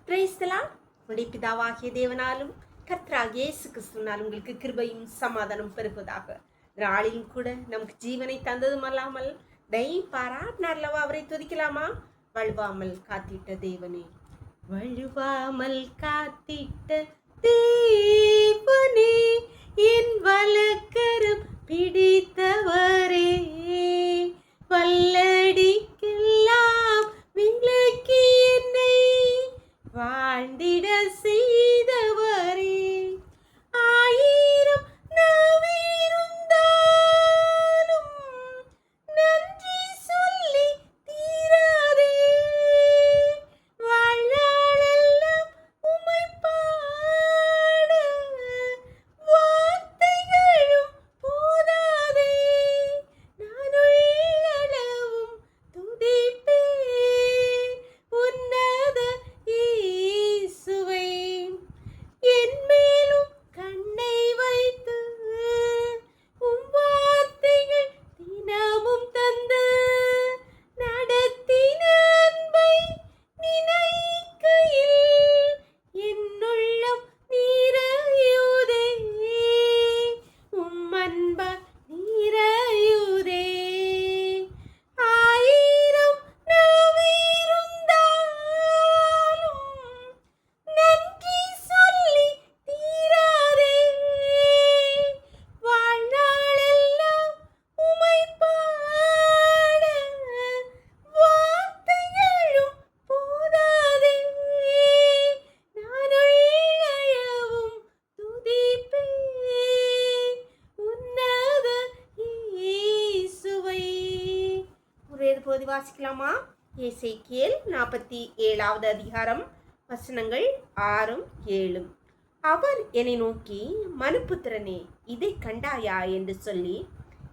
பிரைஸ்தலாம். உடைய பிதாவாகிய தேவனாலும் கர்த்தராகிய இயேசு கிறிஸ்துவினாலும் உங்களுக்கு கிருபையும் சமாதானம் பெருகுவதாக. நாளிலும் கூட நமக்கு ஜீவனை தந்ததும் அல்லாமல் பாராட்டினார்லவா அவரை துதிக்கலாமா? வழுவாமல் காத்திட்ட தேவனே, வழுவாமல் காத்திட்ட தேவனே, என் வலக்கரம் பிடித்தவரே, வல்லடிக்கெல்லாம் விலக்கி என்னை வாழ்ந்திட செய்தவரே, ஆயிரம் நாவிருந்தாலும் நன்றி சொல்லி தீராதே, வாழ்நாளெல்லாம் உம்மை பாட வார்த்தைகளும் போதாதே, நான் உள்ளளவும் துதிப்பேன் உன்னத இயேசுவை, என் மேலும் கண்ணை வைத்து உம் வார்த்தைகள் தினமும் தந்து நடத்தின அன்பை நினைக்கையில் என்னுள்ளம் நீரையுதே, உம் அன்பால் நீரையுதே, ஆயிரம் நாவிருந்தாலும் நன்றி சொல்லி தீராதே, வாழ்நாளெல்லாம் உம்மை பாட வார்த்தைகளும் போதாதே, நான் உள்ளளவும் துதிப்பேன் உன்னத இயேசுவை. ஒரே போது வாசிக்கலாமா? எசேக்கியேல் 47வது அதிகாரம் வசனங்கள் 6-7. அவர் என்னை நோக்கி, மனுப்புத்திரனே, இதை கண்டாயா என்று சொல்லி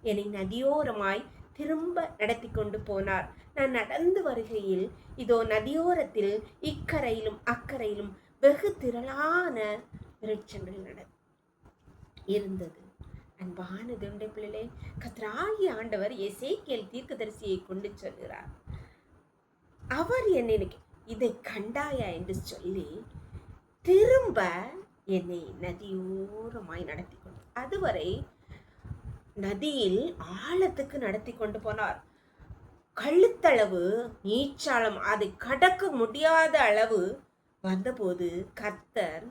என்னை நதியோரமாய் திரும்ப நடத்தி கொண்டு போனார். நான் நடந்து வருகையில் இதோ நதியோரத்தில் இக்கரையிலும் அக்கரையிலும் வெகு திரளான விருட்சங்கள் இருந்தது. அன்பான தேவனுடைய பிள்ளைகளே, கர்த்தராகிய ஆண்டவர் எசேக்கியேல் தீர்க்கதரிசியை கொண்டு சொல்கிறார். அவர் என்னை இதை கண்டாயா என்று சொல்லி திரும்ப என்னை நதியோரமாய் நடத்தி கொண்டு, அதுவரை நதியில் ஆழத்துக்கு நடத்தி கொண்டு போனார். கழுத்தளவு நீச்சாளம், அதை கடக்க முடியாத அளவு வந்தபோது கர்த்தர்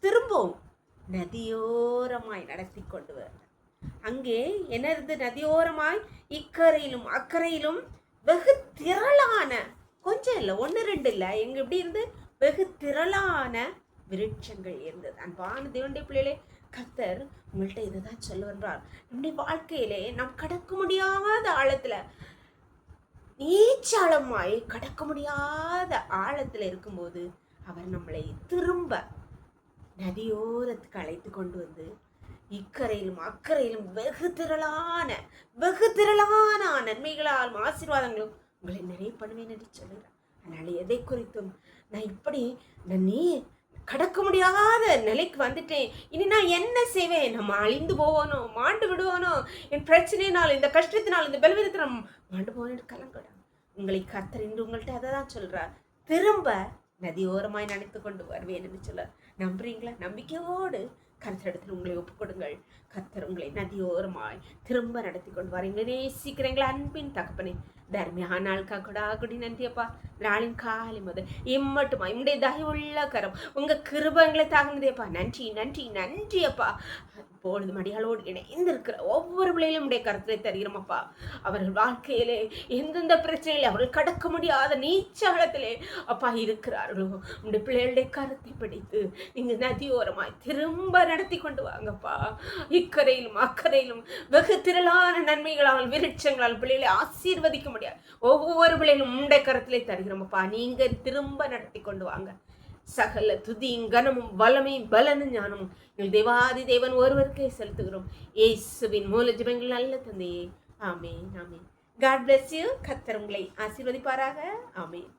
திரும்பவும் நதியோரமாய் நடத்தி கொண்டு வர, அங்கே என்ன இருந்து? நதியோரமாய் இக்கரையிலும் அக்கறையிலும் வெகு திரளான, கொஞ்சம் இல்லை, 1-2 இல்லை, எங்க எப்படி இருந்து? வெகு திரளான விருட்சங்கள் இருந்தது. அன்பான தேவனுடைய பிள்ளைகளே, கர்த்தர் உங்கள்கிட்ட இதுதான் சொல்ல வந்தார். நம்முடைய வாழ்க்கையிலே நாம் கடக்க முடியாத ஆழத்துல, நீச்சாளமாய் கடக்க முடியாத ஆழத்துல இருக்கும்போது அவர் நம்மளை திரும்ப நதியோரத்துக்கு அழைத்து கொண்டு வந்து இக்கரையிலும் அக்கறையிலும் வெகு திரளான நன்மைகளால் ஆசீர்வாதங்களும் உங்களை நிறைய பண்ணுவேன் என்று சொல்லுகிறார். அதனால எதை குறித்தும் நான் இப்படி நீ கடக்க முடியாத நிலைக்கு வந்துட்டேன், இனி நான் என்ன செய்வேன்? நம்ம அழிந்து போவானோ, மாண்டு விடுவானோ, என் பிரச்சனையினால், இந்த கஷ்டத்தினால், இந்த பலவீனத்தினால் மாண்டு போவேன் கலங்கடா. உங்களை கர்த்தர் என்று உங்கள்கிட்ட அதை தான் சொல்றார். திரும்ப நதியோரமாய் நினைத்து கொண்டு வருவேன் என்று சொல்ல நம்புறீங்களா? நம்பிக்கையோடு கர்த்தரிடத்தில் உங்களை ஒப்புக்கொடுங்கள். கர்த்தர் உங்களை நதியோரமாய் திரும்ப நடத்தி கொண்டு வரீங்க. நேசிக்கிறீங்களா? அன்பின் தகப்பனே, தர்மியான நாளுக்காக கொடாகுடி நன்றியப்பா. நாளின் காலை முதல் இம்மட்டுமா இம்முடைய தயவுள்ள கரம் உங்க கிருபங்களை தாங்கினதேப்பா. நன்றி நன்றி நன்றி அப்பா. இப்பொழுது மடியாளோடு இணைந்திருக்கிற ஒவ்வொரு பிள்ளைகளும் உடைய கருத்தை தருகிறோமப்பா. அவர்கள் வாழ்க்கையிலே எந்தெந்த பிரச்சனையிலே அவர்கள் கடக்க முடியாத நீச்சாளத்திலே அப்பா இருக்கிறார்களோ, உடைய பிள்ளைகளுடைய கருத்தை பிடித்து நீங்க நதியோரமாய் திரும்ப நடத்தி கொண்டு வாங்கப்பா. இக்கரையிலும் அக்கறையிலும் வெகு திரளான நன்மைகளால் விருட்சங்களால் பிள்ளைகளை ஆசீர்வதிக்க முடியாது. ஒவ்வொரு பிள்ளைகளும் உடைய கருத்திலே தருகிறோமப்பா. நீங்க திரும்ப நடத்தி கொண்டு வாங்க. சகல துதியும் கனமும் வல்லமையும் பலனும் ஞானமும் எங்கள் தேவாதி தேவன் ஒருவருக்கே செலுத்துகிறோம். இயேசுவின் மூல ஜெபங்கள் நல்ல தந்தையே, ஆமென் ஆமென். God bless you. கர்த்தர் உங்களை ஆசீர்வதிப்பாராக. ஆமென்.